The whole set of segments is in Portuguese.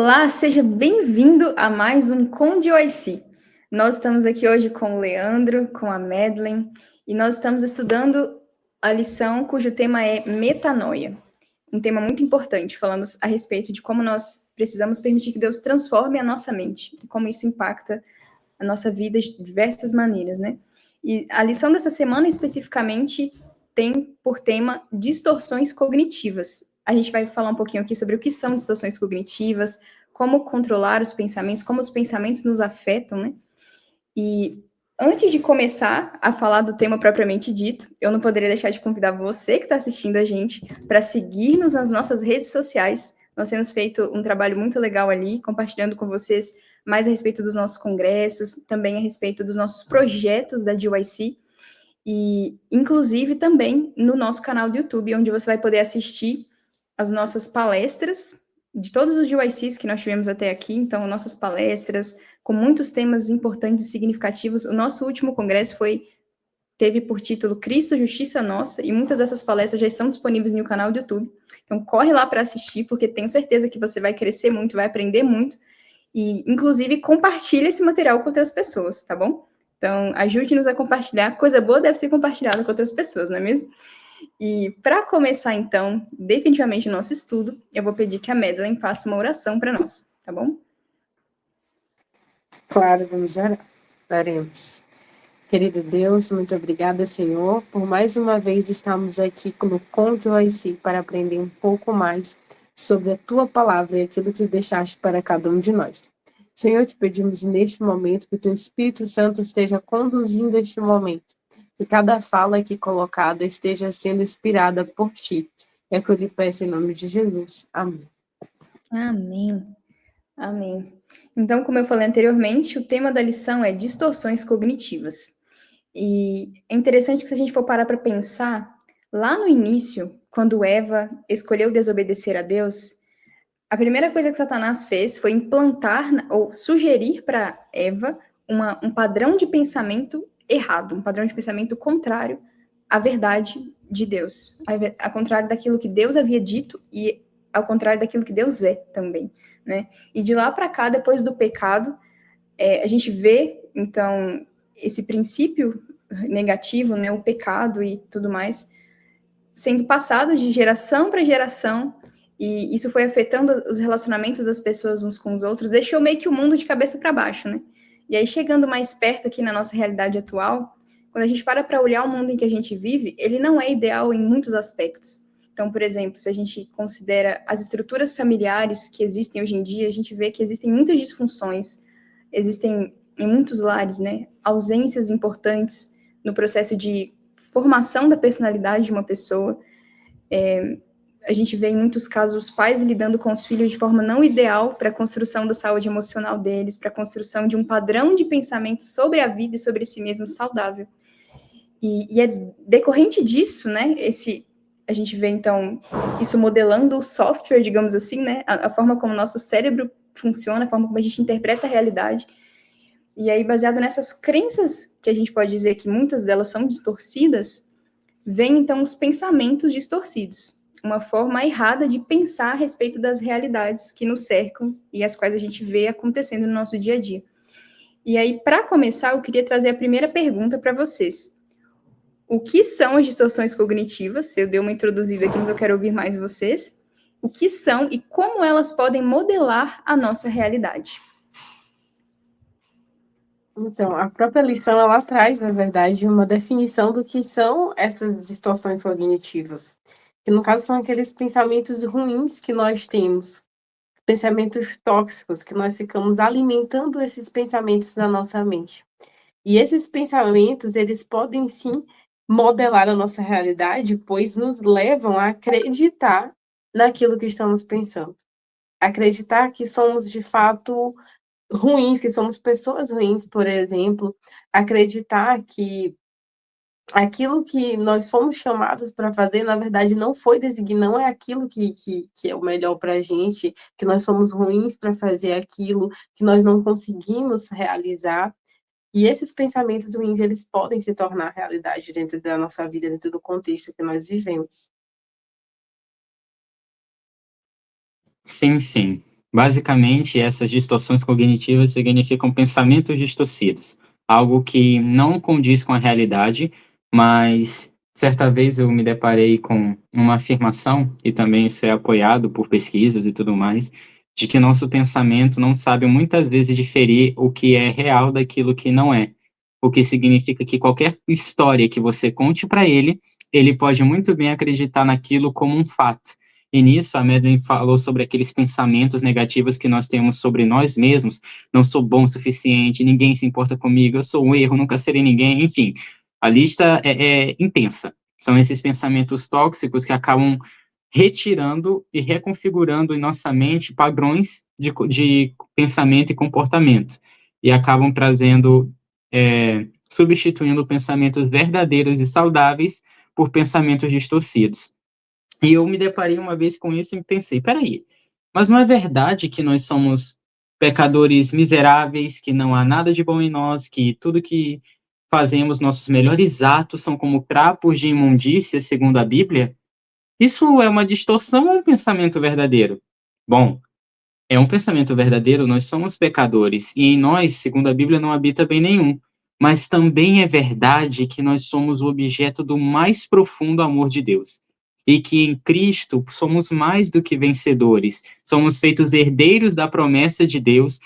Olá, seja bem-vindo a mais um Conde OIC. Nós estamos aqui hoje com o Leandro, com a Madeleine, e nós estamos estudando a lição cujo tema é metanoia. Um tema muito importante, falamos a respeito de como nós precisamos permitir que Deus transforme a nossa mente, e como isso impacta a nossa vida de diversas maneiras, né? E a lição dessa semana, especificamente, tem por tema distorções cognitivas. A gente vai falar um pouquinho aqui sobre o que são distorções cognitivas, como controlar os pensamentos, como os pensamentos nos afetam, né? E antes de começar a falar do tema propriamente dito, eu não poderia deixar de convidar você que está assistindo a gente para seguir-nos nas nossas redes sociais. Nós temos feito um trabalho muito legal ali, compartilhando com vocês mais a respeito dos nossos congressos, também a respeito dos nossos projetos da GYC, e inclusive também no nosso canal do YouTube, onde você vai poder assistir as nossas palestras de todos os GYCs que nós tivemos até aqui, então nossas palestras com muitos temas importantes e significativos. O nosso último congresso teve por título Cristo, Justiça Nossa, e muitas dessas palestras já estão disponíveis no canal do YouTube. Então corre lá para assistir, porque tenho certeza que você vai crescer muito, vai aprender muito, e inclusive compartilhe esse material com outras pessoas, tá bom? Então ajude-nos a compartilhar. Coisa boa deve ser compartilhada com outras pessoas, não é mesmo? E para começar, então, definitivamente o nosso estudo, eu vou pedir que a Madeleine faça uma oração para nós, tá bom? Claro, vamos orar. Oremos. Querido Deus, muito obrigada, Senhor, por mais uma vez estarmos aqui no Conde OIC para aprender um pouco mais sobre a Tua palavra e aquilo que deixaste para cada um de nós. Senhor, te pedimos neste momento que o Teu Espírito Santo esteja conduzindo este momento, que cada fala aqui colocada esteja sendo inspirada por Ti. É o que eu lhe peço em nome de Jesus. Amém. Amém. Amém. Então, como eu falei anteriormente, o tema da lição é distorções cognitivas. E é interessante que se a gente for parar para pensar, lá no início, quando Eva escolheu desobedecer a Deus, a primeira coisa que Satanás fez foi implantar ou sugerir para Eva um padrão de pensamento errado, um padrão de pensamento contrário à verdade de Deus, ao contrário daquilo que Deus havia dito e ao contrário daquilo que Deus é também, né? E de lá para cá, depois do pecado, a gente vê, então, esse princípio negativo, né, o pecado e tudo mais, sendo passado de geração para geração, e isso foi afetando os relacionamentos das pessoas uns com os outros, deixou meio que o mundo de cabeça para baixo, né? E aí, chegando mais perto aqui na nossa realidade atual, quando a gente para olhar o mundo em que a gente vive, ele não é ideal em muitos aspectos. Então, por exemplo, se a gente considera as estruturas familiares que existem hoje em dia, a gente vê que existem muitas disfunções, existem em muitos lares, né, ausências importantes no processo de formação da personalidade de uma pessoa. A gente vê em muitos casos os pais lidando com os filhos de forma não ideal para a construção da saúde emocional deles, para a construção de um padrão de pensamento sobre a vida e sobre si mesmo saudável. E é decorrente disso, né, a gente vê, então, isso modelando o software, digamos assim, né, a forma como o nosso cérebro funciona, a forma como a gente interpreta a realidade. E aí, baseado nessas crenças, que a gente pode dizer que muitas delas são distorcidas, vem então os pensamentos distorcidos, uma forma errada de pensar a respeito das realidades que nos cercam e as quais a gente vê acontecendo no nosso dia a dia. E aí, para começar, eu queria trazer a primeira pergunta para vocês. O que são as distorções cognitivas? Eu dei uma introduzida aqui, mas eu quero ouvir mais vocês. O que são e como elas podem modelar a nossa realidade? Então, a própria lição, ela traz, na verdade, uma definição do que são essas distorções cognitivas, que no caso são aqueles pensamentos ruins que nós temos, pensamentos tóxicos, que nós ficamos alimentando esses pensamentos na nossa mente. E esses pensamentos, eles podem sim modelar a nossa realidade, pois nos levam a acreditar naquilo que estamos pensando. Acreditar que somos de fato ruins, que somos pessoas ruins, por exemplo, acreditar que aquilo que nós fomos chamados para fazer, na verdade, não foi não é aquilo que é o melhor para a gente, que nós somos ruins para fazer aquilo, que nós não conseguimos realizar. E esses pensamentos ruins, eles podem se tornar realidade dentro da nossa vida, dentro do contexto que nós vivemos. Sim, sim. Basicamente, essas distorções cognitivas significam pensamentos distorcidos, algo que não condiz com a realidade, mas certa vez eu me deparei com uma afirmação, e também isso é apoiado por pesquisas e tudo mais, de que nosso pensamento não sabe muitas vezes diferir o que é real daquilo que não é. O que significa que qualquer história que você conte para ele, ele pode muito bem acreditar naquilo como um fato. E nisso, a Madeline falou sobre aqueles pensamentos negativos que nós temos sobre nós mesmos. Não sou bom o suficiente, ninguém se importa comigo, eu sou um erro, nunca serei ninguém. Enfim, a lista é intensa. São esses pensamentos tóxicos que acabam retirando e reconfigurando em nossa mente padrões de pensamento e comportamento. E acabam trazendo, substituindo pensamentos verdadeiros e saudáveis por pensamentos distorcidos. E eu me deparei uma vez com isso e pensei, peraí, mas não é verdade que nós somos pecadores miseráveis, que não há nada de bom em nós, que tudo que fazemos, nossos melhores atos são como trapos de imundícia, segundo a Bíblia? Isso é uma distorção ou um pensamento verdadeiro? Bom, é um pensamento verdadeiro, nós somos pecadores, e em nós, segundo a Bíblia, não habita bem nenhum. Mas também é verdade que nós somos o objeto do mais profundo amor de Deus. E que em Cristo somos mais do que vencedores, somos feitos herdeiros da promessa de Deus,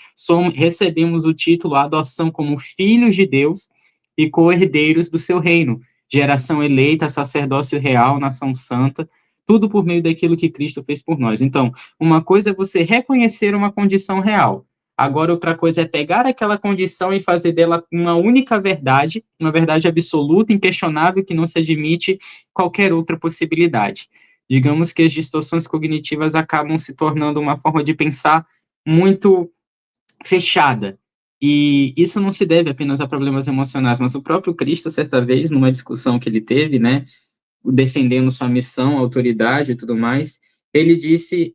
recebemos o título a adoção como filhos de Deus e co-herdeiros do seu reino, geração eleita, sacerdócio real, nação santa, tudo por meio daquilo que Cristo fez por nós. Então, uma coisa é você reconhecer uma condição real. Agora, outra coisa é pegar aquela condição e fazer dela uma única verdade, uma verdade absoluta, inquestionável, que não se admite qualquer outra possibilidade. Digamos que as distorções cognitivas acabam se tornando uma forma de pensar muito fechada. E isso não se deve apenas a problemas emocionais, mas o próprio Cristo, certa vez, numa discussão que ele teve, né, defendendo sua missão, autoridade e tudo mais, ele disse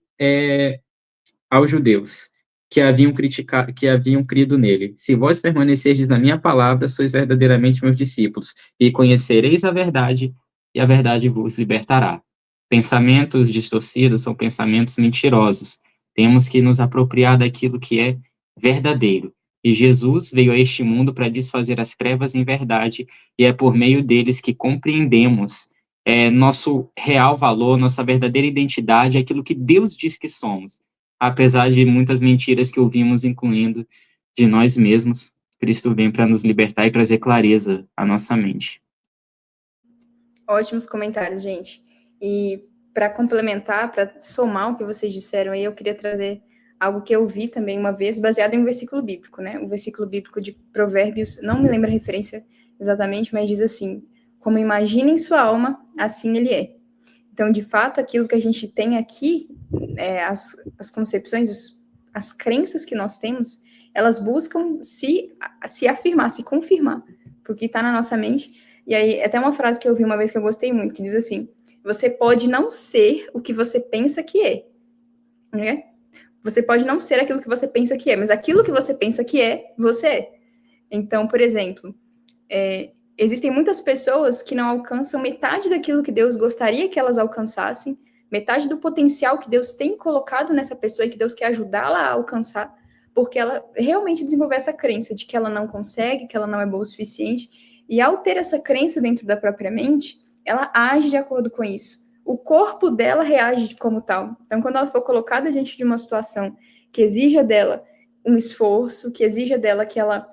aos judeus que haviam crido nele: se vós permanecerdes na minha palavra, sois verdadeiramente meus discípulos, e conhecereis a verdade, e a verdade vos libertará. Pensamentos distorcidos são pensamentos mentirosos. Temos que nos apropriar daquilo que é verdadeiro. E Jesus veio a este mundo para desfazer as trevas em verdade, e é por meio deles que compreendemos nosso real valor, nossa verdadeira identidade, aquilo que Deus diz que somos. Apesar de muitas mentiras que ouvimos, incluindo de nós mesmos, Cristo vem para nos libertar e trazer clareza à nossa mente. Ótimos comentários, gente. E para complementar, para somar o que vocês disseram aí, eu queria trazer algo que eu vi também uma vez, baseado em um versículo bíblico, né? Um versículo bíblico de Provérbios, não me lembro a referência exatamente, mas diz assim: como imagina em sua alma, assim ele é. Então, de fato, aquilo que a gente tem aqui, as concepções, as crenças que nós temos, elas buscam se afirmar, se confirmar, porque está na nossa mente. E aí, até uma frase que eu vi uma vez que eu gostei muito, que diz assim: você pode não ser o que você pensa que é, né? Você pode não ser aquilo que você pensa que é, mas aquilo que você pensa que é, você é. Então, por exemplo, existem muitas pessoas que não alcançam metade daquilo que Deus gostaria que elas alcançassem, metade do potencial que Deus tem colocado nessa pessoa e que Deus quer ajudá-la a alcançar, porque ela realmente desenvolveu essa crença de que ela não consegue, que ela não é boa o suficiente. E ao ter essa crença dentro da própria mente, ela age de acordo com isso. O corpo dela reage como tal. Então, quando ela for colocada diante de uma situação que exija dela um esforço, que exija dela que ela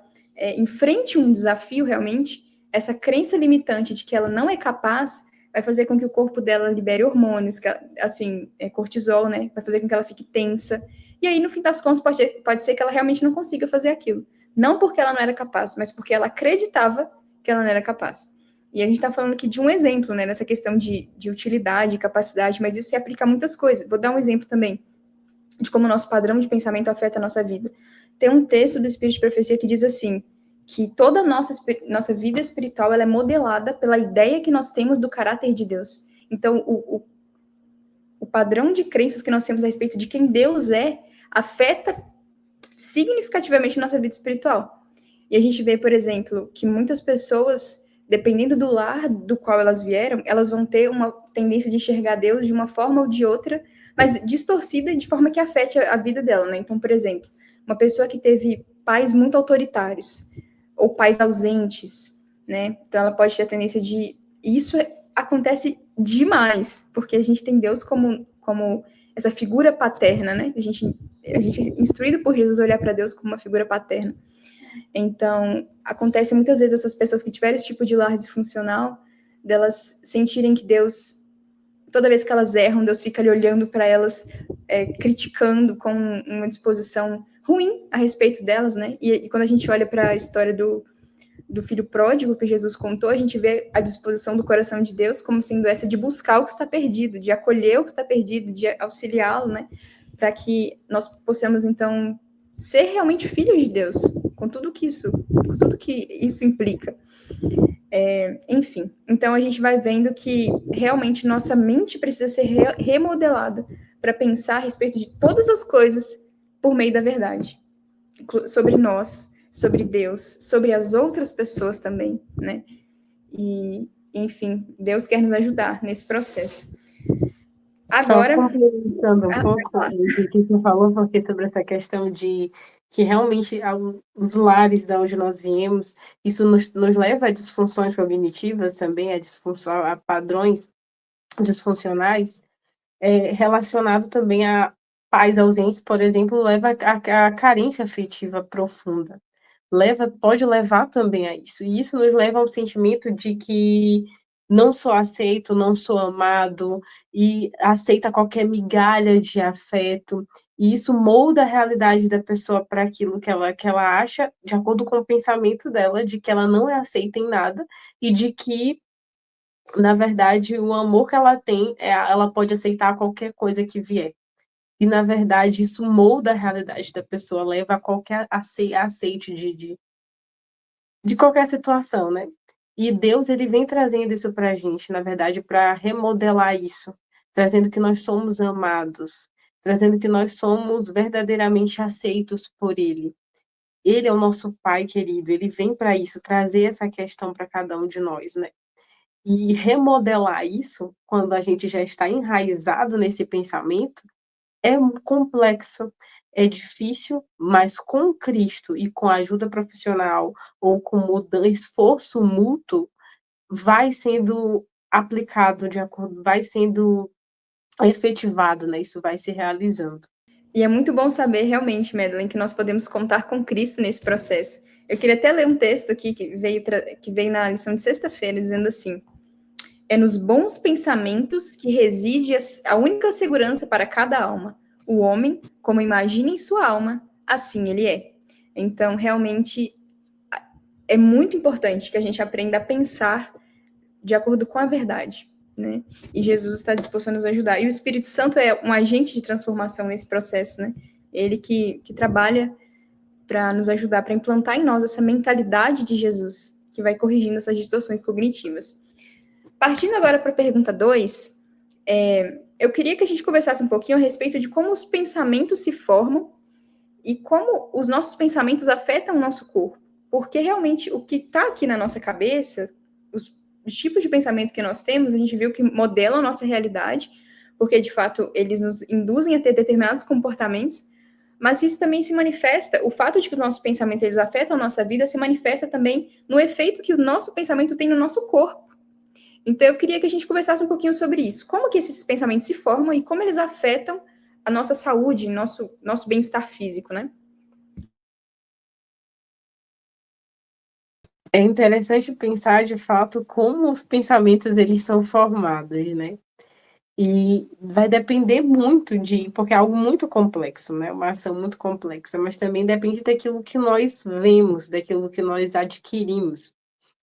enfrente um desafio realmente, essa crença limitante de que ela não é capaz vai fazer com que o corpo dela libere hormônios, assim, cortisol, né? Vai fazer com que ela fique tensa. E aí, no fim das contas, pode ser que ela realmente não consiga fazer aquilo. Não porque ela não era capaz, mas porque ela acreditava que ela não era capaz. E a gente está falando aqui de um exemplo, né? Nessa questão de utilidade, capacidade, mas isso se aplica a muitas coisas. Vou dar um exemplo também de como o nosso padrão de pensamento afeta a nossa vida. Tem um texto do Espírito de Profecia que diz assim, que toda a nossa vida espiritual ela é modelada pela ideia que nós temos do caráter de Deus. Então, o padrão de crenças que nós temos a respeito de quem Deus é afeta significativamente a nossa vida espiritual. E a gente vê, por exemplo, que muitas pessoas, dependendo do lar do qual elas vieram, elas vão ter uma tendência de enxergar Deus de uma forma ou de outra, mas distorcida de forma que afete a vida dela, né? Então, por exemplo, uma pessoa que teve pais muito autoritários ou pais ausentes, né? Então, ela pode ter a tendência de... Isso acontece demais, porque a gente tem Deus como essa figura paterna, né? A gente é instruído por Jesus a olhar para Deus como uma figura paterna. Então, acontece muitas vezes essas pessoas que tiveram esse tipo de lar disfuncional, delas sentirem que Deus, toda vez que elas erram, Deus fica ali olhando para elas, criticando com uma disposição ruim a respeito delas, né? E quando a gente olha para a história do filho pródigo que Jesus contou, a gente vê a disposição do coração de Deus como sendo essa de buscar o que está perdido, de acolher o que está perdido, de auxiliá-lo, né? Para que nós possamos, então, ser realmente filhos de Deus, com tudo que isso implica. Enfim, então a gente vai vendo que realmente nossa mente precisa ser remodelada para pensar a respeito de todas as coisas por meio da verdade, sobre nós, sobre Deus, sobre as outras pessoas também, né? E, enfim, Deus quer nos ajudar nesse processo. Agora... Só complementando um pouco do que você falou, porque sobre essa questão de que realmente os lares de onde nós viemos, isso nos leva a disfunções cognitivas também, a padrões disfuncionais, relacionado também a pais ausentes, por exemplo, leva a carência afetiva profunda. Pode levar também a isso. E isso nos leva ao sentimento de que não sou aceito, não sou amado, e aceita qualquer migalha de afeto. E isso molda a realidade da pessoa para aquilo que ela acha, de acordo com o pensamento dela, de que ela não é aceita em nada, e de que, na verdade, o amor que ela tem, ela pode aceitar qualquer coisa que vier. E, na verdade, isso molda a realidade da pessoa, leva a qualquer aceite de qualquer situação, né. E Deus, ele vem trazendo isso pra gente, na verdade, para remodelar isso, trazendo que nós somos amados, trazendo que nós somos verdadeiramente aceitos por Ele. Ele é o nosso Pai querido, ele vem para isso, trazer essa questão para cada um de nós, né. E remodelar isso, quando a gente já está enraizado nesse pensamento, é complexo, é difícil, mas com Cristo e com a ajuda profissional ou com esforço mútuo, vai sendo aplicado de acordo, vai sendo efetivado, né, isso vai se realizando. E é muito bom saber realmente, Madeline, que nós podemos contar com Cristo nesse processo. Eu queria até ler um texto aqui que veio na lição de sexta-feira, dizendo assim: é nos bons pensamentos que reside a única segurança para cada alma. O homem, como imagina em sua alma, assim ele é. Então, realmente, é muito importante que a gente aprenda a pensar de acordo com a verdade, né? E Jesus está disposto a nos ajudar. E o Espírito Santo é um agente de transformação nesse processo, né? Ele que trabalha para nos ajudar, para implantar em nós essa mentalidade de Jesus, que vai corrigindo essas distorções cognitivas. Partindo agora para a pergunta 2, eu queria que a gente conversasse um pouquinho a respeito de como os pensamentos se formam e como os nossos pensamentos afetam o nosso corpo. Porque realmente o que está aqui na nossa cabeça, os tipos de pensamento que nós temos, a gente viu que modelam a nossa realidade, porque de fato eles nos induzem a ter determinados comportamentos, mas isso também se manifesta, o fato de que os nossos pensamentos eles afetam a nossa vida se manifesta também no efeito que o nosso pensamento tem no nosso corpo. Então, eu queria que a gente conversasse um pouquinho sobre isso. Como que esses pensamentos se formam e como eles afetam a nossa saúde, nosso bem-estar físico, né? É interessante pensar, de fato, como os pensamentos eles são formados, né. E vai depender muito porque é algo muito complexo, né, uma ação muito complexa, mas também depende daquilo que nós vemos, daquilo que nós adquirimos.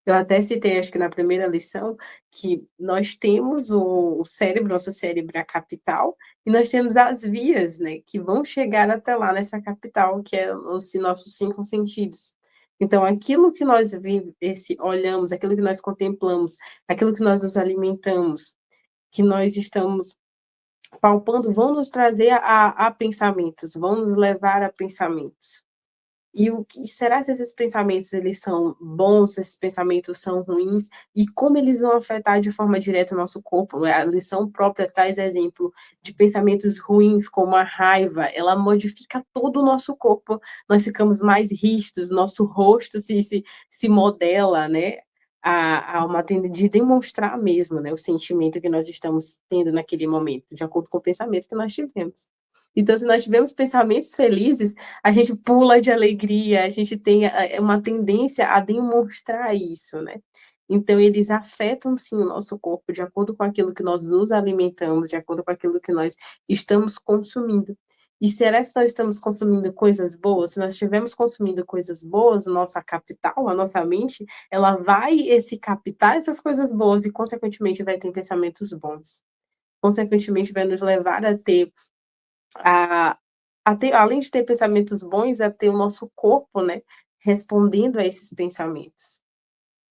Eu até citei, acho que na primeira lição, que nós temos o cérebro, nosso cérebro é a capital, e nós temos as vias, né, que vão chegar até lá nessa capital, que é os nossos 5 sentidos. Então aquilo que nós olhamos, aquilo que nós contemplamos, aquilo que nós nos alimentamos, que nós estamos palpando, vão nos trazer a pensamentos, vão nos levar a pensamentos. E será que esses pensamentos eles são bons, se esses pensamentos são ruins, e como eles vão afetar de forma direta o nosso corpo? A lição própria traz exemplo de pensamentos ruins, como a raiva, ela modifica todo o nosso corpo, nós ficamos mais rígidos, nosso rosto se modela, né, a uma tendência de demonstrar mesmo, né, o sentimento que nós estamos tendo naquele momento, de acordo com o pensamento que nós tivemos. Então, se nós tivermos pensamentos felizes, a gente pula de alegria, a gente tem uma tendência a demonstrar isso, né? Então, eles afetam sim o nosso corpo de acordo com aquilo que nós nos alimentamos, de acordo com aquilo que nós estamos consumindo. E será que nós estamos consumindo coisas boas? Se nós estivermos consumindo coisas boas, nossa capital, a nossa mente, ela vai esse captar essas coisas boas e, consequentemente, vai ter pensamentos bons. Consequentemente, vai nos levar a ter a ter, além de ter pensamentos bons, a ter o nosso corpo, né, respondendo a esses pensamentos.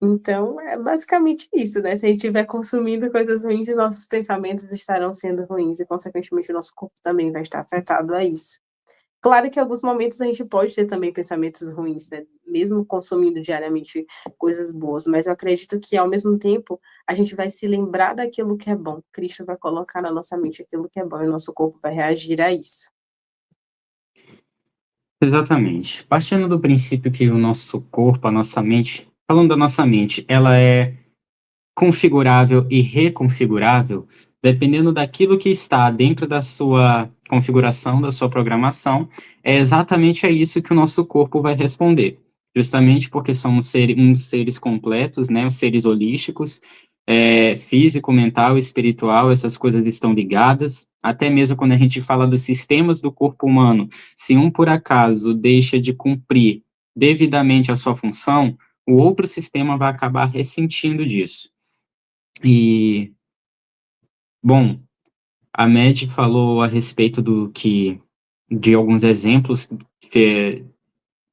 Então, é basicamente isso, né, se a gente estiver consumindo coisas ruins, nossos pensamentos estarão sendo ruins e, consequentemente, o nosso corpo também vai estar afetado a isso. Claro que em alguns momentos a gente pode ter também pensamentos ruins, né, mesmo consumindo diariamente coisas boas, mas eu acredito que, ao mesmo tempo, a gente vai se lembrar daquilo que é bom. Cristo vai colocar na nossa mente aquilo que é bom e o nosso corpo vai reagir a isso. Exatamente. Partindo do princípio que o nosso corpo, a nossa mente, falando da nossa mente, ela é configurável e reconfigurável, dependendo daquilo que está dentro da sua configuração, da sua programação, é exatamente a isso que o nosso corpo vai responder. Justamente porque somos seres completos, né, seres holísticos, físico, mental, espiritual, essas coisas estão ligadas. Até mesmo quando a gente fala dos sistemas do corpo humano, se um por acaso deixa de cumprir devidamente a sua função, o outro sistema vai acabar ressentindo disso. E, bom, a Med falou a respeito de alguns exemplos,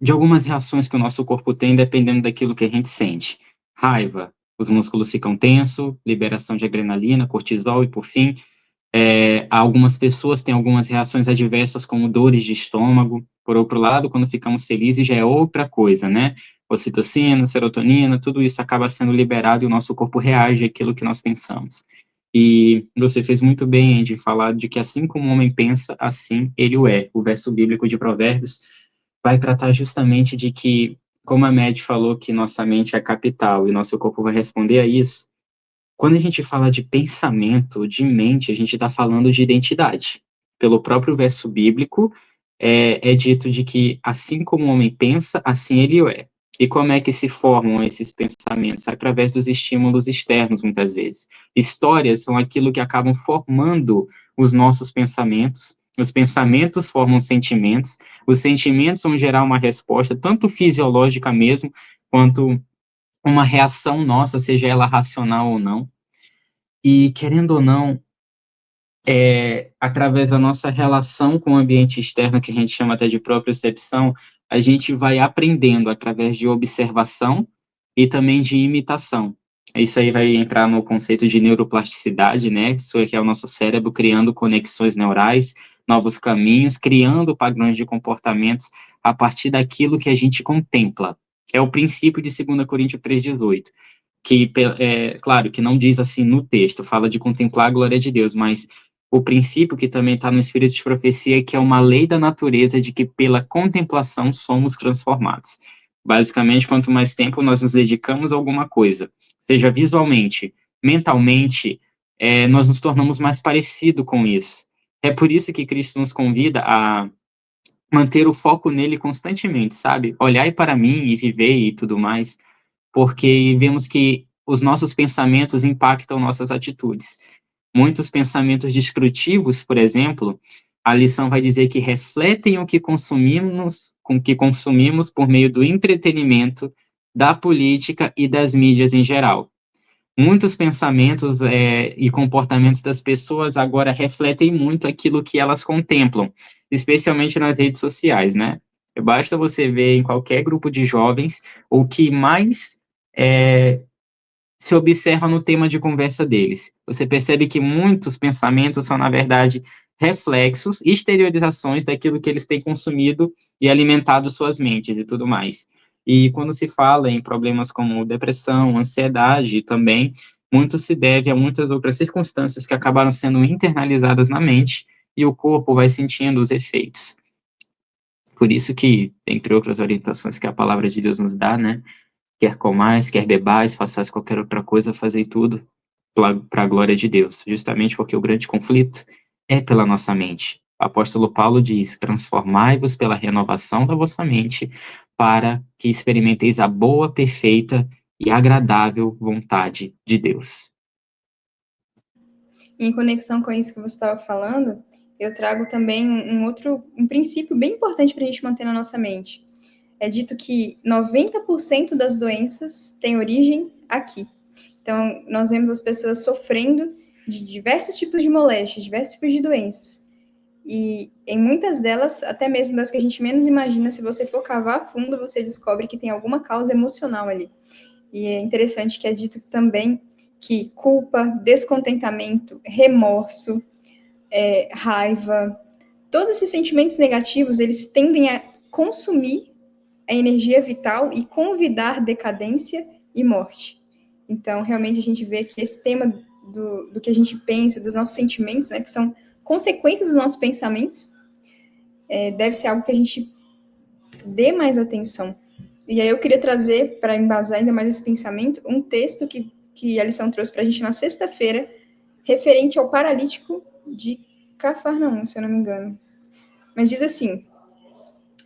de algumas reações que o nosso corpo tem dependendo daquilo que a gente sente. Raiva, os músculos ficam tensos, liberação de adrenalina, cortisol e, por fim, algumas pessoas têm algumas reações adversas, como dores de estômago. Por outro lado, quando ficamos felizes, já é outra coisa, né? Ocitocina, serotonina, tudo isso acaba sendo liberado e o nosso corpo reage àquilo que nós pensamos. E você fez muito bem em falar de que assim como o homem pensa, assim ele o é. O verso bíblico de Provérbios vai tratar justamente de que, como a Med falou que nossa mente é a capital e nosso corpo vai responder a isso, quando a gente fala de pensamento, de mente, a gente está falando de identidade. Pelo próprio verso bíblico, é dito de que assim como o homem pensa, assim ele é. E como é que se formam esses pensamentos? Através dos estímulos externos, muitas vezes. Histórias são aquilo que acabam formando os nossos pensamentos. Os pensamentos formam sentimentos. Os sentimentos vão gerar uma resposta, tanto fisiológica mesmo, quanto uma reação nossa, seja ela racional ou não. E, querendo ou não, através da nossa relação com o ambiente externo, que a gente chama até de propriocepção, a gente vai aprendendo através de observação e também de imitação. Isso aí vai entrar no conceito de neuroplasticidade, né? Isso aqui é o nosso cérebro criando conexões neurais, novos caminhos, criando padrões de comportamentos a partir daquilo que a gente contempla. É o princípio de 2 Coríntios 3,18, que, claro, que não diz assim no texto, fala de contemplar a glória de Deus, mas o princípio que também está no Espírito de Profecia, que é uma lei da natureza de que pela contemplação somos transformados. Basicamente, quanto mais tempo nós nos dedicamos a alguma coisa, seja visualmente, mentalmente, nós nos tornamos mais parecido com isso. É por isso que Cristo nos convida a manter o foco nele constantemente, sabe? Olhar para mim e viver e tudo mais, porque vemos que os nossos pensamentos impactam nossas atitudes. Muitos pensamentos destrutivos, por exemplo, a lição vai dizer que refletem o que consumimos, com que consumimos por meio do entretenimento, da política e das mídias em geral. Muitos pensamentos e comportamentos das pessoas agora refletem muito aquilo que elas contemplam, especialmente nas redes sociais, né? Basta você ver em qualquer grupo de jovens o que mais se observa no tema de conversa deles. Você percebe que muitos pensamentos são, na verdade, reflexos, exteriorizações daquilo que eles têm consumido e alimentado suas mentes e tudo mais. E quando se fala em problemas como depressão, ansiedade também, muito se deve a muitas outras circunstâncias que acabaram sendo internalizadas na mente e o corpo vai sentindo os efeitos. Por isso que, entre outras orientações que a palavra de Deus nos dá, né? Quer comais, quer bebais, façais qualquer outra coisa, fazei tudo para a glória de Deus, justamente porque o grande conflito é pela nossa mente. O apóstolo Paulo diz: transformai-vos pela renovação da vossa mente, para que experimenteis a boa, perfeita e agradável vontade de Deus. Em conexão com isso que você estava falando, eu trago também um princípio bem importante para a gente manter na nossa mente. É dito que 90% das doenças têm origem aqui. Então, nós vemos as pessoas sofrendo de diversos tipos de moléstias, diversos tipos de doenças. E em muitas delas, até mesmo das que a gente menos imagina, se você for cavar a fundo, você descobre que tem alguma causa emocional ali. E é interessante que é dito também que culpa, descontentamento, remorso, raiva, todos esses sentimentos negativos, eles tendem a consumir a energia vital e convidar decadência e morte. Então, realmente, a gente vê que esse tema do que a gente pensa, dos nossos sentimentos, né, que são consequências dos nossos pensamentos, deve ser algo que a gente dê mais atenção. E aí eu queria trazer, para embasar ainda mais esse pensamento, um texto que a lição trouxe para a gente na sexta-feira, referente ao paralítico de Cafarnaum, se eu não me engano. Mas diz assim: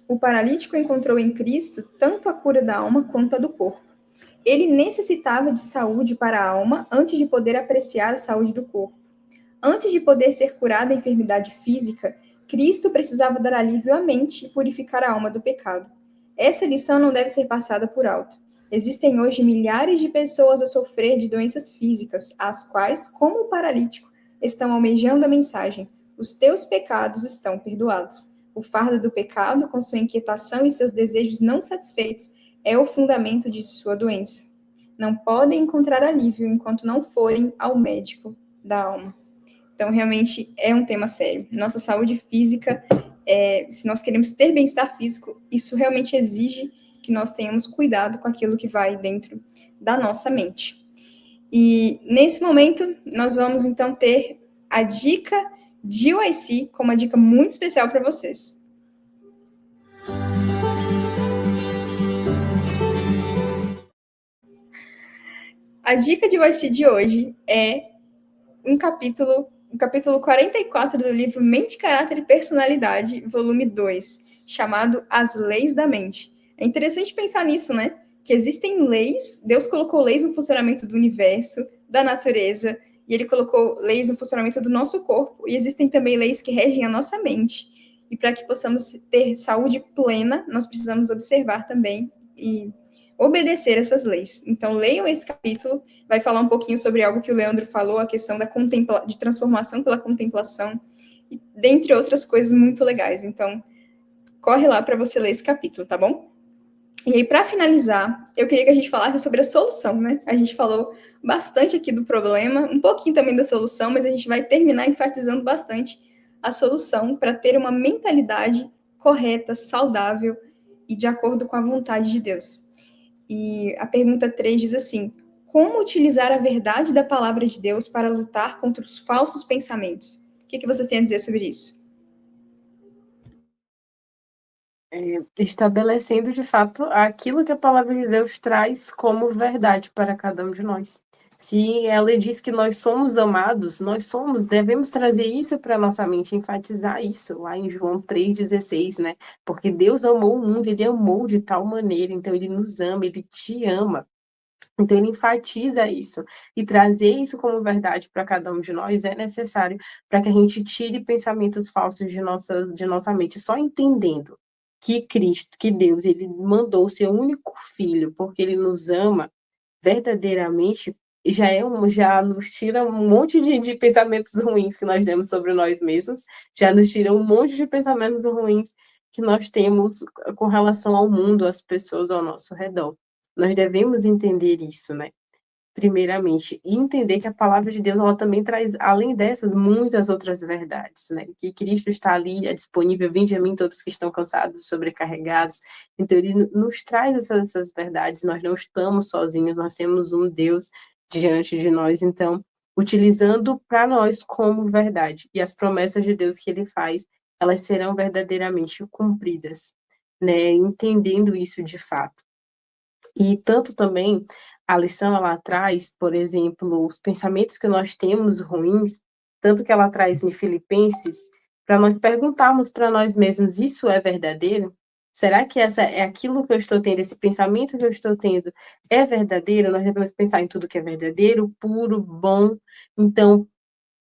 o paralítico encontrou em Cristo tanto a cura da alma quanto a do corpo. Ele necessitava de saúde para a alma antes de poder apreciar a saúde do corpo. Antes de poder ser curado da enfermidade física, Cristo precisava dar alívio à mente e purificar a alma do pecado. Essa lição não deve ser passada por alto. Existem hoje milhares de pessoas a sofrer de doenças físicas, as quais, como o paralítico, estão almejando a mensagem: os teus pecados estão perdoados. O fardo do pecado, com sua inquietação e seus desejos não satisfeitos, é o fundamento de sua doença. Não podem encontrar alívio enquanto não forem ao médico da alma. Então, realmente é um tema sério. Nossa saúde física, se nós queremos ter bem-estar físico, isso realmente exige que nós tenhamos cuidado com aquilo que vai dentro da nossa mente. E nesse momento, nós vamos então ter a dica de UIC como uma dica muito especial para vocês. A dica de UIC de hoje é um capítulo 44 do livro Mente, Caráter e Personalidade, volume 2, chamado As Leis da Mente. É interessante pensar nisso, né? Que existem leis, Deus colocou leis no funcionamento do universo, da natureza, e ele colocou leis no funcionamento do nosso corpo, e existem também leis que regem a nossa mente. E para que possamos ter saúde plena, nós precisamos observar também e obedecer essas leis. Então, leiam esse capítulo, vai falar um pouquinho sobre algo que o Leandro falou, a questão de transformação pela contemplação, e dentre outras coisas muito legais. Então, corre lá para você ler esse capítulo, tá bom? E aí, para finalizar, eu queria que a gente falasse sobre a solução, né? A gente falou bastante aqui do problema, um pouquinho também da solução, mas a gente vai terminar enfatizando bastante a solução para ter uma mentalidade correta, saudável e de acordo com a vontade de Deus. E a pergunta 3 diz assim: como utilizar a verdade da palavra de Deus para lutar contra os falsos pensamentos? O que vocês têm a dizer sobre isso? Estabelecendo, de fato, aquilo que a palavra de Deus traz como verdade para cada um de nós. Se ela diz que nós somos amados, devemos trazer isso para a nossa mente, enfatizar isso, lá em João 3,16, né? Porque Deus amou o mundo, ele amou de tal maneira, então ele nos ama, ele te ama. Então, ele enfatiza isso. E trazer isso como verdade para cada um de nós é necessário para que a gente tire pensamentos falsos de nossa mente, só entendendo que Cristo, que Deus, ele mandou o seu único filho, porque ele nos ama verdadeiramente, já nos tira um monte de pensamentos ruins que nós temos sobre nós mesmos, já nos tira um monte de pensamentos ruins que nós temos com relação ao mundo, às pessoas ao nosso redor. Nós devemos entender isso, né? primeiramente, e entender que a palavra de Deus, ela também traz, além dessas, muitas outras verdades, né? Que Cristo está ali, é disponível, vinde a mim todos que estão cansados, sobrecarregados. Então, ele nos traz essas verdades, nós não estamos sozinhos, nós temos um Deus diante de nós, então, utilizando para nós como verdade. E as promessas de Deus que ele faz, elas serão verdadeiramente cumpridas, né? Entendendo isso de fato. E tanto também a lição ela traz, por exemplo, os pensamentos que nós temos ruins, tanto que ela traz em Filipenses, para nós perguntarmos para nós mesmos: isso é verdadeiro? Será que essa é aquilo que eu estou tendo, esse pensamento que eu estou tendo é verdadeiro? Nós devemos pensar em tudo que é verdadeiro, puro, bom. Então,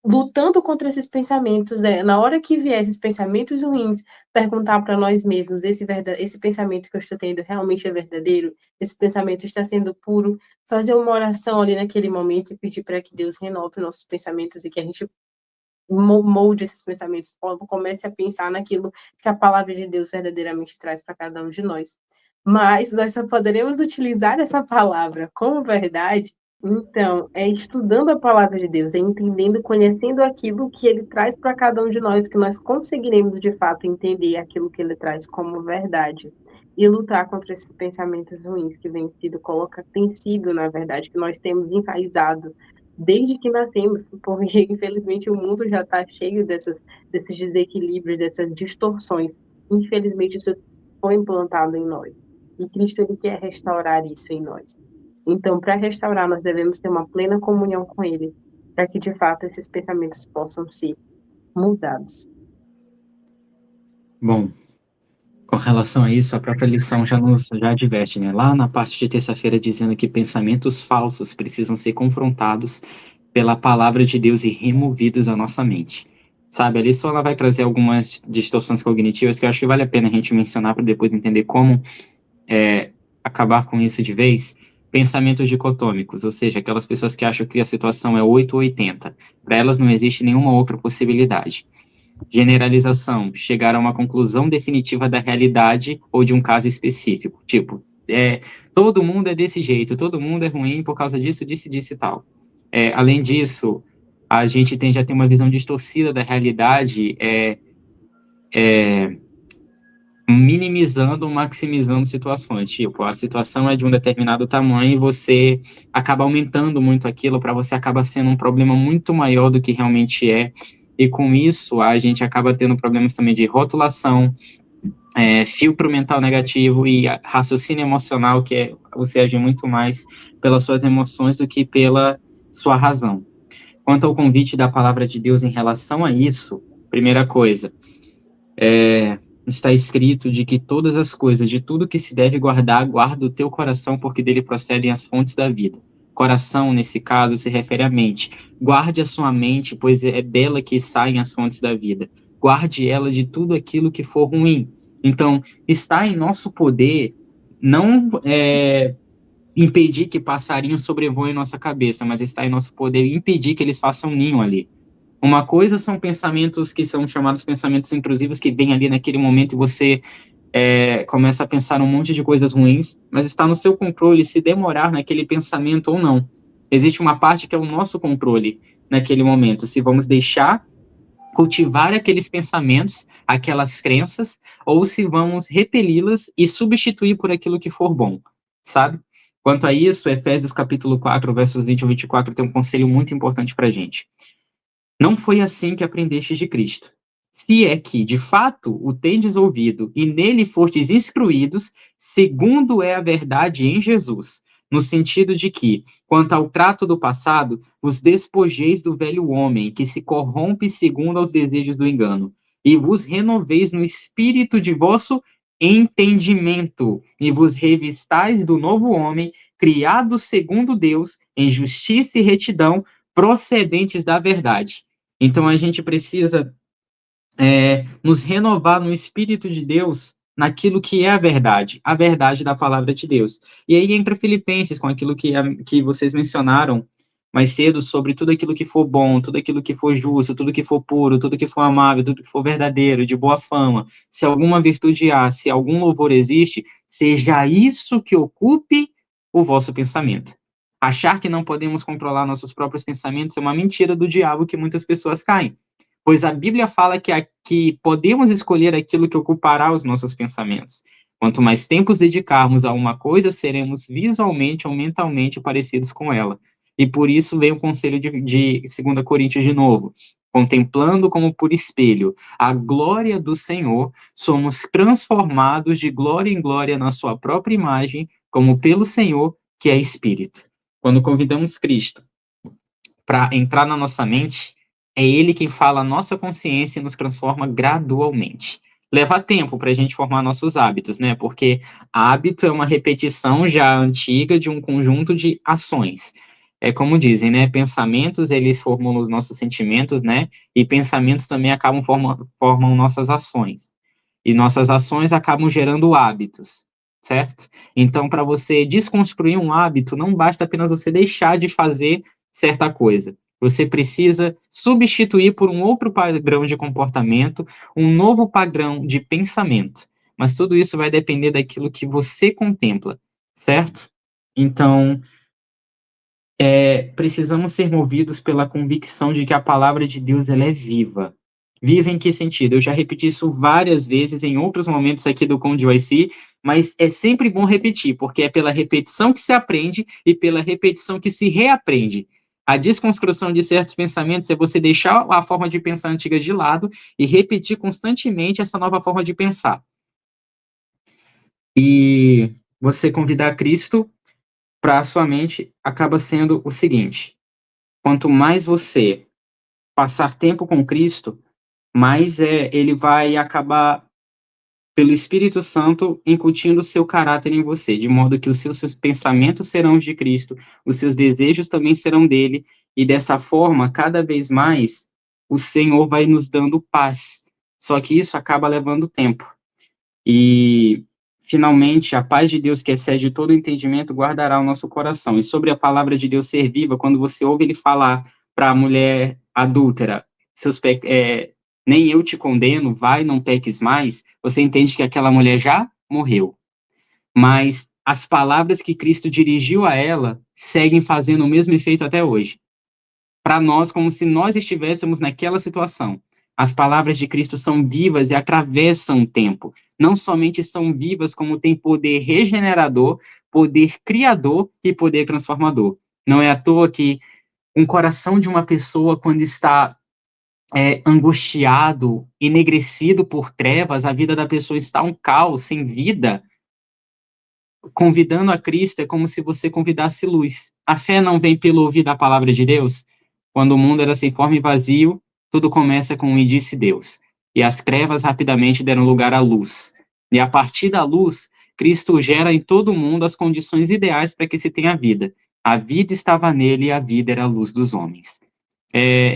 lutando contra esses pensamentos, na hora que vier esses pensamentos ruins, perguntar para nós mesmos: esse pensamento que eu estou tendo realmente é verdadeiro? Esse pensamento está sendo puro? Fazer uma oração ali naquele momento e pedir para que Deus renove nossos pensamentos e que a gente molde esses pensamentos, comece a pensar naquilo que a palavra de Deus verdadeiramente traz para cada um de nós. Mas nós só poderemos utilizar essa palavra como verdade, então, é estudando a palavra de Deus, é entendendo, conhecendo aquilo que ele traz para cada um de nós, que nós conseguiremos de fato entender aquilo que ele traz como verdade e lutar contra esses pensamentos ruins que tem sido, na verdade, que nós temos enraizado desde que nascemos, porque infelizmente o mundo já está cheio desses desequilíbrios, dessas distorções. Infelizmente isso foi implantado em nós. E Cristo ele quer restaurar isso em nós. Então, para restaurar, nós devemos ter uma plena comunhão com Ele, para que de fato esses pensamentos possam ser mudados. Bom, com relação a isso, a própria lição já adverte, né? Lá na parte de terça-feira, dizendo que pensamentos falsos precisam ser confrontados pela palavra de Deus e removidos da nossa mente. Sabe, a lição ela vai trazer algumas distorções cognitivas que eu acho que vale a pena a gente mencionar para depois entender como acabar com isso de vez. Pensamentos dicotômicos, ou seja, aquelas pessoas que acham que a situação é 8 ou 80. Para elas não existe nenhuma outra possibilidade. Generalização, chegar a uma conclusão definitiva da realidade ou de um caso específico. Tipo, todo mundo é desse jeito, todo mundo é ruim por causa disso, disso e tal. Além disso, a gente já tem uma visão distorcida da realidade, minimizando ou maximizando situações. Tipo, a situação é de um determinado tamanho e você acaba aumentando muito aquilo, para você acaba sendo um problema muito maior do que realmente é. E com isso, a gente acaba tendo problemas também de rotulação, filtro mental negativo e raciocínio emocional, que é você agir muito mais pelas suas emoções do que pela sua razão. Quanto ao convite da palavra de Deus em relação a isso, primeira coisa, está escrito de que todas as coisas, de tudo que se deve guardar, guarda o teu coração, porque dele procedem as fontes da vida. Coração, nesse caso, se refere à mente. Guarde a sua mente, pois é dela que saem as fontes da vida. Guarde ela de tudo aquilo que for ruim. Então, está em nosso poder não impedir que passarinhos sobrevoem nossa cabeça, mas está em nosso poder impedir que eles façam ninho ali. Uma coisa são pensamentos que são chamados pensamentos intrusivos, que vêm ali naquele momento e você começa a pensar um monte de coisas ruins, mas está no seu controle se demorar naquele pensamento ou não. Existe uma parte que é o nosso controle naquele momento, se vamos deixar cultivar aqueles pensamentos, aquelas crenças, ou se vamos repeli-las e substituir por aquilo que for bom, sabe? Quanto a isso, Efésios capítulo 4, versos 20 e 24, tem um conselho muito importante para a gente. Não foi assim que aprendestes de Cristo. Se é que, de fato, o tendes ouvido e nele fostes instruídos, segundo é a verdade em Jesus, no sentido de que, quanto ao trato do passado, vos despojeis do velho homem, que se corrompe segundo aos desejos do engano, e vos renoveis no espírito de vosso entendimento, e vos revistais do novo homem, criado segundo Deus, em justiça e retidão, procedentes da verdade. Então, a gente precisa nos renovar no Espírito de Deus, naquilo que é a verdade da palavra de Deus. E aí entra Filipenses, com aquilo que vocês mencionaram mais cedo, sobre tudo aquilo que for bom, tudo aquilo que for justo, tudo que for puro, tudo que for amável, tudo que for verdadeiro, de boa fama. Se alguma virtude há, se algum louvor existe, seja isso que ocupe o vosso pensamento. Achar que não podemos controlar nossos próprios pensamentos é uma mentira do diabo que muitas pessoas caem. Pois a Bíblia fala que podemos escolher aquilo que ocupará os nossos pensamentos. Quanto mais tempos dedicarmos a uma coisa, seremos visualmente ou mentalmente parecidos com ela. E por isso vem o conselho de 2 Coríntios de novo. Contemplando como por espelho a glória do Senhor, somos transformados de glória em glória na sua própria imagem, como pelo Senhor, que é Espírito. Quando convidamos Cristo para entrar na nossa mente, é Ele quem fala a nossa consciência e nos transforma gradualmente. Leva tempo para a gente formar nossos hábitos, né? Porque hábito é uma repetição já antiga de um conjunto de ações. É como dizem, né? Pensamentos, eles formam os nossos sentimentos, né? E pensamentos também acabam formam nossas ações. E nossas ações acabam gerando hábitos, certo? Então, para você desconstruir um hábito, não basta apenas você deixar de fazer certa coisa. Você precisa substituir por um outro padrão de comportamento, um novo padrão de pensamento. Mas tudo isso vai depender daquilo que você contempla, certo? Então, precisamos ser movidos pela convicção de que a palavra de Deus ela é viva. Viva em que sentido? Eu já repeti isso várias vezes em outros momentos aqui do Conde YC, mas é sempre bom repetir, porque é pela repetição que se aprende e pela repetição que se reaprende. A desconstrução de certos pensamentos é você deixar a forma de pensar antiga de lado e repetir constantemente essa nova forma de pensar. E você convidar Cristo para a sua mente acaba sendo o seguinte: quanto mais você passar tempo com Cristo, mais ele vai acabar, pelo Espírito Santo, incutindo o seu caráter em você, de modo que os seus pensamentos serão de Cristo, os seus desejos também serão dele, e dessa forma, cada vez mais, o Senhor vai nos dando paz. Só que isso acaba levando tempo. E, finalmente, a paz de Deus, que excede todo entendimento, guardará o nosso coração. E sobre a palavra de Deus ser viva, quando você ouve ele falar para a mulher adúltera, nem eu te condeno, vai, não peques mais, você entende que aquela mulher já morreu. Mas as palavras que Cristo dirigiu a ela seguem fazendo o mesmo efeito até hoje. Para nós, como se nós estivéssemos naquela situação. As palavras de Cristo são vivas e atravessam o tempo. Não somente são vivas, como têm poder regenerador, poder criador e poder transformador. Não é à toa que um coração de uma pessoa, quando está angustiado, enegrecido por trevas, a vida da pessoa está um caos, sem vida. Convidando a Cristo é como se você convidasse luz. A fé não vem pelo ouvir da palavra de Deus. Quando o mundo era sem forma e vazio, tudo começa com e disse Deus. E as trevas rapidamente deram lugar à luz. E a partir da luz, Cristo gera em todo o mundo as condições ideais para que se tenha vida. A vida estava nele e a vida era a luz dos homens.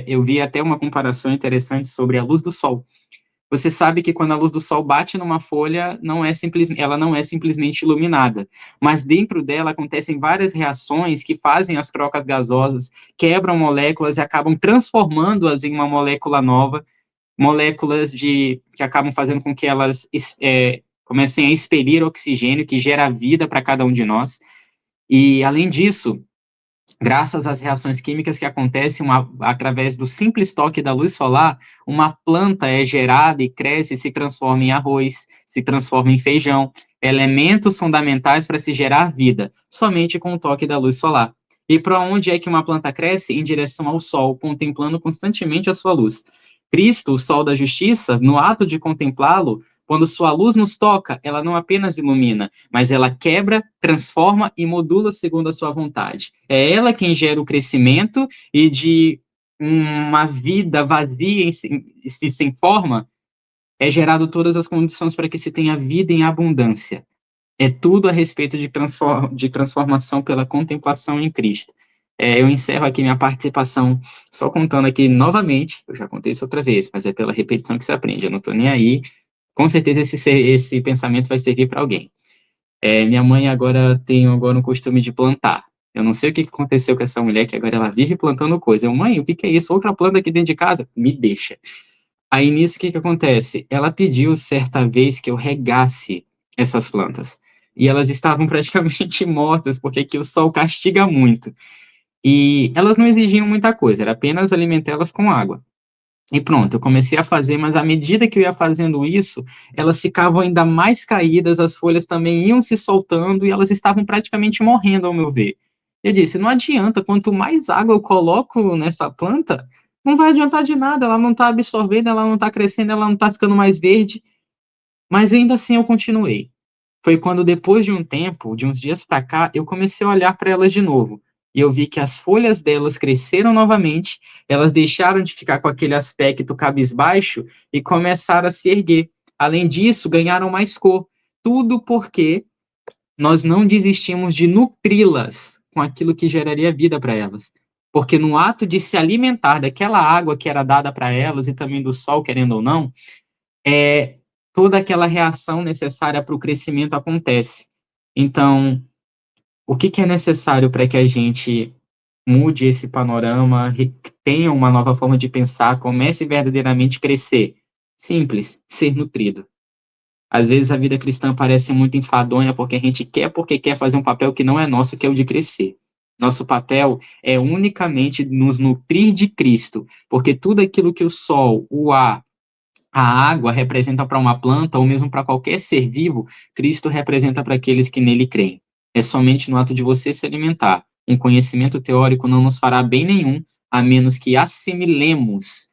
Eu vi até uma comparação interessante sobre a luz do sol. Você sabe que quando a luz do sol bate numa folha, ela não é simplesmente iluminada, mas dentro dela acontecem várias reações que fazem as trocas gasosas, quebram moléculas e acabam transformando-as em uma molécula nova, moléculas que acabam fazendo com que elas comecem a expelir oxigênio, que gera vida para cada um de nós. E, além disso, graças às reações químicas que acontecem através do simples toque da luz solar, uma planta é gerada e cresce e se transforma em arroz, se transforma em feijão, elementos fundamentais para se gerar vida, somente com o toque da luz solar. E para onde é que uma planta cresce? Em direção ao sol, contemplando constantemente a sua luz. Cristo, o sol da justiça, no ato de contemplá-lo, quando sua luz nos toca, ela não apenas ilumina, mas ela quebra, transforma e modula segundo a sua vontade. É ela quem gera o crescimento e de uma vida vazia e sem forma, é gerado todas as condições para que se tenha vida em abundância. É tudo a respeito de transformação pela contemplação em Cristo. Eu encerro aqui minha participação só contando aqui novamente, eu já contei isso outra vez, mas é pela repetição que se aprende, eu não estou nem aí. Com certeza esse pensamento vai servir para alguém. Minha mãe tem agora um costume de plantar. Eu não sei o que aconteceu com essa mulher, que agora ela vive plantando coisa. Mãe, o que é isso? Outra planta aqui dentro de casa? Me deixa. Aí, nisso, o que acontece? Ela pediu certa vez que eu regasse essas plantas. e elas estavam praticamente mortas, porque aqui o sol castiga muito. E elas não exigiam muita coisa, era apenas alimentá-las com água. E pronto, eu comecei a fazer, mas à medida que eu ia fazendo isso, elas ficavam ainda mais caídas, as folhas também iam se soltando e elas estavam praticamente morrendo, ao meu ver. Eu disse, não adianta, quanto mais água eu coloco nessa planta, não vai adiantar de nada, ela não está absorvendo, ela não está crescendo, ela não está ficando mais verde, mas ainda assim eu continuei. Foi quando, depois de um tempo, de uns dias para cá, eu comecei a olhar para elas de novo. E eu vi que as folhas delas cresceram novamente, elas deixaram de ficar com aquele aspecto cabisbaixo e começaram a se erguer. Além disso, ganharam mais cor. Tudo porque nós não desistimos de nutri-las com aquilo que geraria vida para elas. Porque no ato de se alimentar daquela água que era dada para elas e também do sol, querendo ou não, toda aquela reação necessária para o crescimento acontece. Então, o que é necessário para que a gente mude esse panorama, tenha uma nova forma de pensar, comece verdadeiramente a crescer? Simples, ser nutrido. Às vezes a vida cristã parece muito enfadonha porque quer fazer um papel que não é nosso, que é o de crescer. Nosso papel é unicamente nos nutrir de Cristo, porque tudo aquilo que o sol, o ar, a água representa para uma planta, ou mesmo para qualquer ser vivo, Cristo representa para aqueles que nele creem. É somente no ato de você se alimentar. Um conhecimento teórico não nos fará bem nenhum, a menos que assimilemos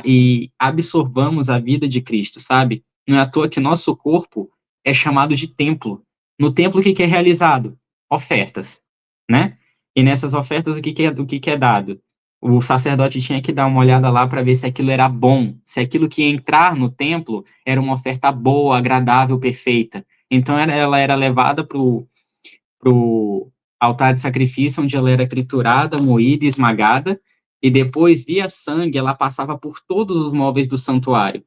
e absorvamos a vida de Cristo, sabe? Não é à toa que nosso corpo é chamado de templo. No templo, o que é realizado? Ofertas, né? E nessas ofertas, o que é dado? O sacerdote tinha que dar uma olhada lá para ver se aquilo era bom, se aquilo que ia entrar no templo era uma oferta boa, agradável, perfeita. Então ela era levada para o altar de sacrifício, onde ela era triturada, moída, esmagada, e depois, via sangue, ela passava por todos os móveis do santuário.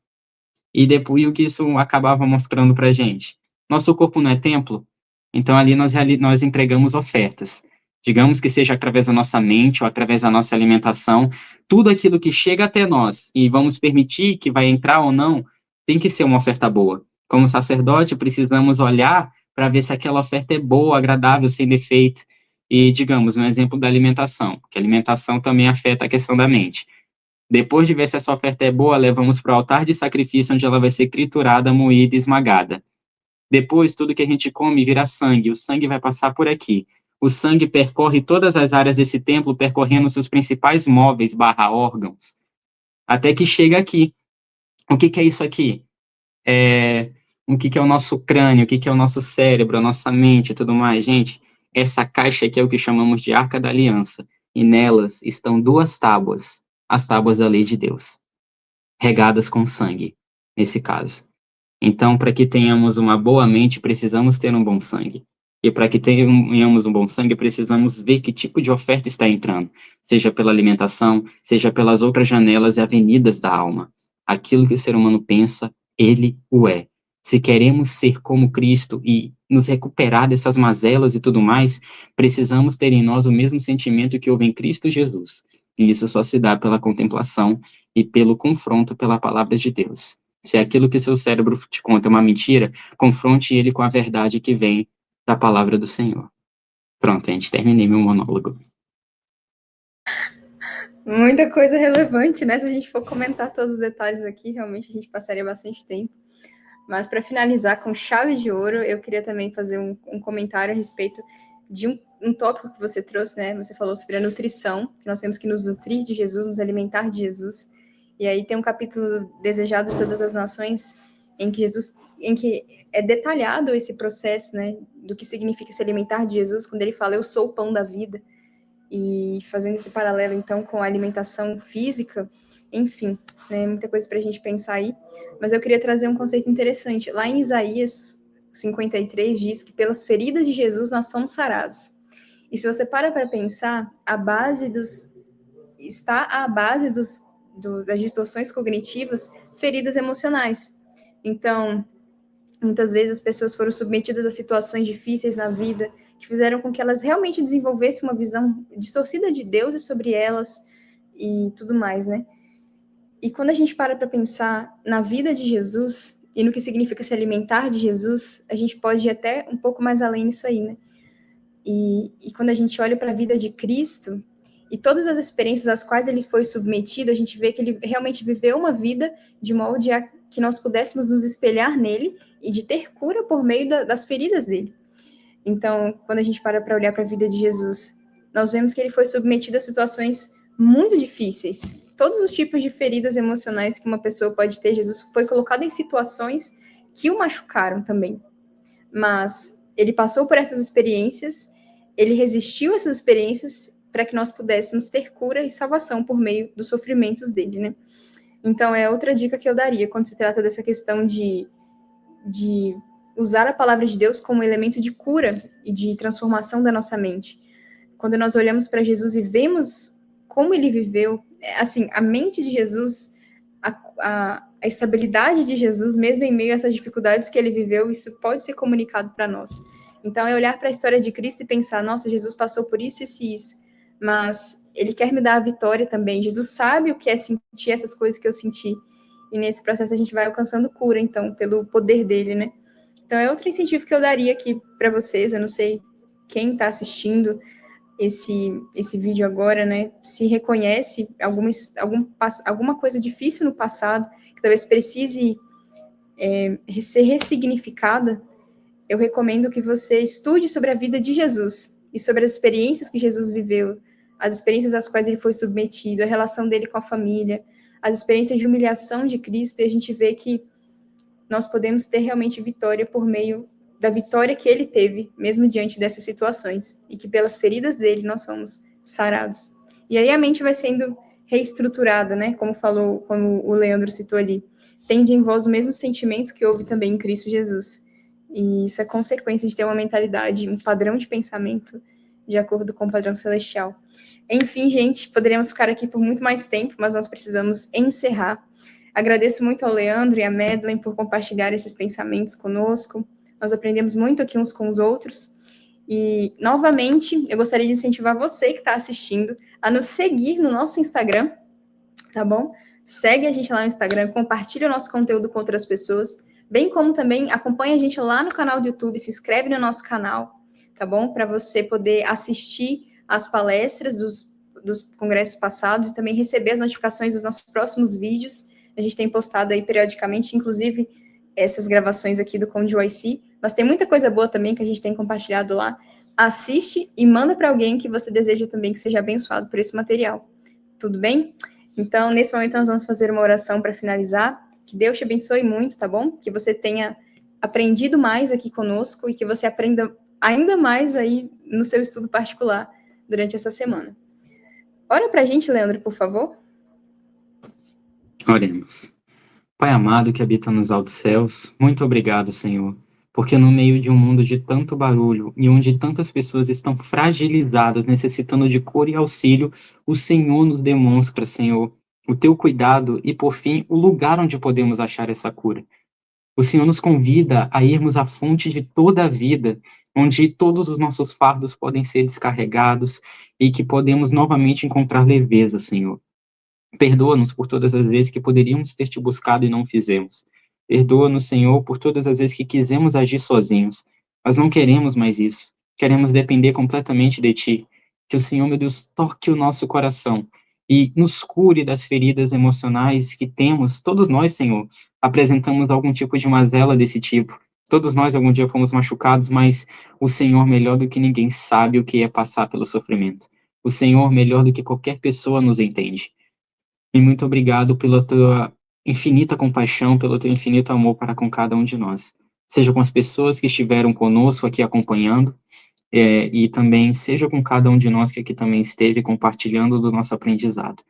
E depois o que isso acabava mostrando para a gente? Nosso corpo não é templo? Então ali nós entregamos ofertas. Digamos que seja através da nossa mente ou através da nossa alimentação, tudo aquilo que chega até nós e vamos permitir que vai entrar ou não, tem que ser uma oferta boa. Como sacerdote, precisamos olhar para ver se aquela oferta é boa, agradável, sem defeito. E, digamos, um exemplo da alimentação, que a alimentação também afeta a questão da mente. Depois de ver se essa oferta é boa, levamos para o altar de sacrifício, onde ela vai ser triturada, moída e esmagada. Depois, tudo que a gente come vira sangue, o sangue vai passar por aqui. O sangue percorre todas as áreas desse templo, percorrendo seus principais móveis / órgãos, até que chega aqui. O que é isso aqui? O que é o nosso crânio, o que é o nosso cérebro, a nossa mente e tudo mais, gente? Essa caixa aqui é o que chamamos de Arca da Aliança, e nelas estão duas tábuas, as tábuas da lei de Deus, regadas com sangue, nesse caso. Então, para que tenhamos uma boa mente, precisamos ter um bom sangue. E para que tenhamos um bom sangue, precisamos ver que tipo de oferta está entrando, seja pela alimentação, seja pelas outras janelas e avenidas da alma. Aquilo que o ser humano pensa, ele o é. Se queremos ser como Cristo e nos recuperar dessas mazelas e tudo mais, precisamos ter em nós o mesmo sentimento que houve em Cristo Jesus. E isso só se dá pela contemplação e pelo confronto pela palavra de Deus. Se aquilo que seu cérebro te conta é uma mentira, confronte ele com a verdade que vem da palavra do Senhor. Pronto, gente, terminei meu monólogo. Muita coisa relevante, né? Se a gente for comentar todos os detalhes aqui, realmente a gente passaria bastante tempo. Mas para finalizar com chave de ouro, eu queria também fazer um comentário a respeito de um tópico que você trouxe, né? Você falou sobre a nutrição, que nós temos que nos nutrir de Jesus, nos alimentar de Jesus. E aí tem um capítulo Desejado de Todas as Nações, em que é detalhado esse processo, né? Do que significa se alimentar de Jesus, quando ele fala, eu sou o pão da vida. E fazendo esse paralelo, então, com a alimentação física, enfim, né, muita coisa para a gente pensar aí. Mas eu queria trazer um conceito interessante. Lá em Isaías 53 diz que pelas feridas de Jesus nós somos sarados. E se você para pensar, está à base das distorções cognitivas, feridas emocionais. Então, muitas vezes as pessoas foram submetidas a situações difíceis na vida que fizeram com que elas realmente desenvolvessem uma visão distorcida de Deus e sobre elas e tudo mais, né? E quando a gente para pensar na vida de Jesus, e no que significa se alimentar de Jesus, a gente pode ir até um pouco mais além nisso aí, né? E quando a gente olha para a vida de Cristo e todas as experiências às quais ele foi submetido, a gente vê que ele realmente viveu uma vida de molde a que nós pudéssemos nos espelhar nele e de ter cura por meio das feridas dele. Então, quando a gente para olhar para a vida de Jesus, nós vemos que ele foi submetido a situações muito difíceis. Todos os tipos de feridas emocionais que uma pessoa pode ter, Jesus foi colocado em situações que o machucaram também. Mas ele passou por essas experiências, ele resistiu a essas experiências para que nós pudéssemos ter cura e salvação por meio dos sofrimentos dele, né? Então, é outra dica que eu daria quando se trata dessa questão de usar a palavra de Deus como elemento de cura e de transformação da nossa mente. Quando nós olhamos para Jesus e vemos como ele viveu, assim, a mente de Jesus, a estabilidade de Jesus, mesmo em meio a essas dificuldades que ele viveu, isso pode ser comunicado para nós. Então, é olhar para a história de Cristo e pensar, nossa, Jesus passou por isso, isso e isso, mas ele quer me dar a vitória também. Jesus sabe o que é sentir essas coisas que eu senti, e nesse processo a gente vai alcançando cura, então, pelo poder dele, né? Então, é outro incentivo que eu daria aqui para vocês. Eu não sei quem está assistindo esse vídeo agora, né? Se reconhece alguma coisa difícil no passado, que talvez precise ser ressignificada, eu recomendo que você estude sobre a vida de Jesus e sobre as experiências que Jesus viveu, as experiências às quais ele foi submetido, a relação dele com a família, as experiências de humilhação de Cristo, e a gente vê que nós podemos ter realmente vitória por meio da vitória que ele teve, mesmo diante dessas situações, e que pelas feridas dele nós somos sarados. E aí a mente vai sendo reestruturada, né? Como o Leandro citou ali. Tende em vós o mesmo sentimento que houve também em Cristo Jesus. E isso é consequência de ter uma mentalidade, um padrão de pensamento de acordo com o padrão celestial. Enfim, gente, poderíamos ficar aqui por muito mais tempo, mas nós precisamos encerrar. Agradeço muito ao Leandro e à Madeleine por compartilhar esses pensamentos conosco. Nós aprendemos muito aqui uns com os outros. E, novamente, eu gostaria de incentivar você que está assistindo a nos seguir no nosso Instagram, tá bom? Segue a gente lá no Instagram, compartilha o nosso conteúdo com outras pessoas, bem como também acompanha a gente lá no canal do YouTube, se inscreve no nosso canal, tá bom? Para você poder assistir às palestras dos congressos passados e também receber as notificações dos nossos próximos vídeos. A gente tem postado aí periodicamente, inclusive essas gravações aqui do Conde YC, mas tem muita coisa boa também que a gente tem compartilhado lá. Assiste e manda para alguém que você deseja também que seja abençoado por esse material. Tudo bem? Então, nesse momento, nós vamos fazer uma oração para finalizar. Que Deus te abençoe muito, tá bom? Que você tenha aprendido mais aqui conosco e que você aprenda ainda mais aí no seu estudo particular durante essa semana. Ora para a gente, Leandro, por favor. Oremos. Pai amado que habita nos altos céus, muito obrigado, Senhor, porque no meio de um mundo de tanto barulho e onde tantas pessoas estão fragilizadas, necessitando de cura e auxílio, o Senhor nos demonstra, Senhor, o teu cuidado e, por fim, o lugar onde podemos achar essa cura. O Senhor nos convida a irmos à fonte de toda a vida, onde todos os nossos fardos podem ser descarregados e que podemos novamente encontrar leveza, Senhor. Perdoa-nos por todas as vezes que poderíamos ter te buscado e não fizemos. Perdoa-nos, Senhor, por todas as vezes que quisemos agir sozinhos, mas não queremos mais isso. Queremos depender completamente de Ti. Que o Senhor, meu Deus, toque o nosso coração e nos cure das feridas emocionais que temos. Todos nós, Senhor, apresentamos algum tipo de mazela desse tipo. Todos nós algum dia fomos machucados, mas o Senhor, melhor do que ninguém, sabe o que é passar pelo sofrimento. O Senhor, melhor do que qualquer pessoa, nos entende. E muito obrigado pela tua infinita compaixão, pelo teu infinito amor para com cada um de nós. Seja com as pessoas que estiveram conosco aqui acompanhando, e também seja com cada um de nós que aqui também esteve compartilhando do nosso aprendizado.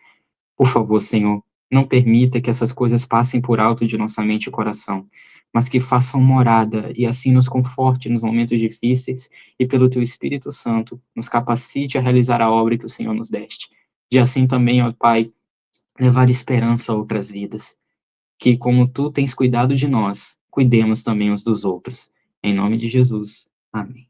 Por favor, Senhor, não permita que essas coisas passem por alto de nossa mente e coração, mas que façam morada e assim nos conforte nos momentos difíceis e pelo teu Espírito Santo nos capacite a realizar a obra que o Senhor nos deste. E assim também, ó Pai, levar esperança a outras vidas. Que, como tu tens cuidado de nós, cuidemos também uns dos outros. Em nome de Jesus. Amém.